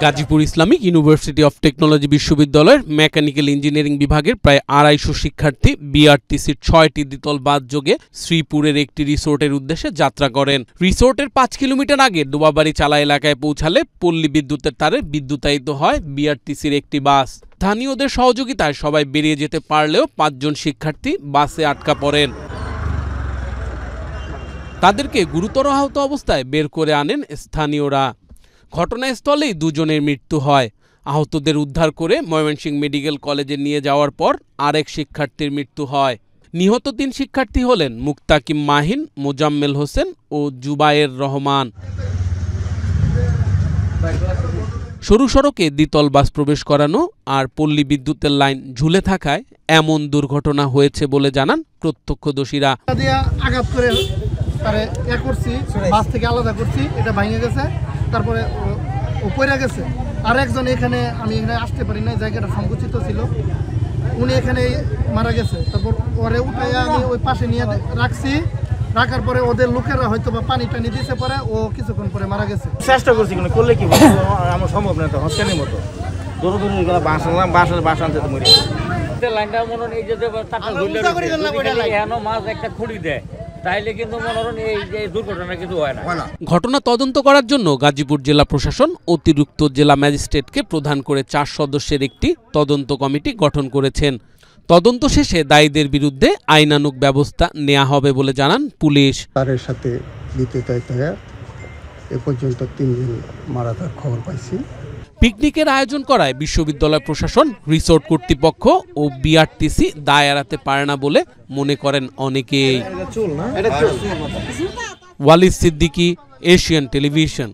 Gazipur Islamic university of technology বিশ্ববিদ্যালয়ের mechanical engineering বিভাগের প্রায় ২৫০ শিক্ষার্থী বিআরটিসির ৬টি দ্বিতল বাস যোগে শ্রীপুরের একটি রিসোর্টের উদ্দেশ্যে যাত্রা করেন। রিসোর্টের ৫ কিলোমিটার আগে ডোবাবাড়ি চালা এলাকায় পৌঁছালে পল্লী বিদ্যুতের তারে বিদ্যুতায়িত হয় বিআরটিসির একটি বাস। স্থানীয়দের সহযোগিতায় সবাই বেরিয়ে যেতে পারলেও ৫ জন শিক্ষার্থী বাসে আটকা পড়েন। তাদেরকে গুরুতর আহত অবস্থায় বের করে আনেন স্থানীয়রা। ঘটনাস্থলেই দুজনের মৃত্যু হয়। আহতদের উদ্ধার করে ময়মনসিংহ মেডিকেল কলেজে নিয়ে যাওয়ার পর আরেক শিক্ষার্থীর মৃত্যু হয়। নিহত ৩ শিক্ষার্থী হলেন মুক্তাকিম মাহিন, মোজাম্মেল হোসেন ও জুবায়ের রহমান। সরু সড়কে দ্বিতল বাস প্রবেশ করানো আর পল্লী বিদ্যুতের লাইন ঝুলে থাকায় এমন দুর্ঘটনা হয়েছে বলে জানান প্রত্যক্ষদর্শীরা। আঘাত করে বাস থেকে আলাদা করছি, এটা ভেঙে গেছে, তারপরে ও পড়ে গেছে। আর একজন এখানে আমি এখানে আসতে পারি না, জায়গাটা সংকুচিত ছিল, উনি এখানে মারা গেছে। তারপর পরে উঠাইয়া আমি ওই পাশে নিয়ে রাখছি, রাখার পরে ওদের লোকেরা হয়তো বা পানি টানি দিয়েছে, পরে ও কিছুক্ষণ পরে মারা গেছে। চেষ্টা করছি কিন্তু করলে কি আমার সম্ভব না, তো হস্টেলের মতো দৌড় বাস আনলাম, বাস আনতে তো মরি লাইনটা মনে এই যে মাছ একটা খুঁড়ি দেয় তাইলে কিন্তু এই দুর্ঘটনা কিছু হয় না। ঘটনা তদন্ত করার জন্য গাজীপুর জেলা প্রশাসন অতিরিক্ত জেলা ম্যাজিস্ট্রেটকে প্রধান করে ৪ সদস্যের একটি তদন্ত কমিটি গঠন করেছেন। তদন্ত শেষে দায়ীদের বিরুদ্ধে আইনানুগ ব্যবস্থা নেওয়া হবে বলে জানান পুলিশ। তার সাথে বিদ্যুতায়িত হয়ে এ পর্যন্ত ৩ জন মারা যাওয়ার খবর পাইছি। পিকনিকের আয়োজন করায় বিশ্ববিদ্যালয় প্রশাসন, রিসোর্ট কর্তৃপক্ষ ও বিআরটিসি দায় এড়াতে পারে না বলে মনে করেন অনেকেই। Walid Siddiqui, Asian television.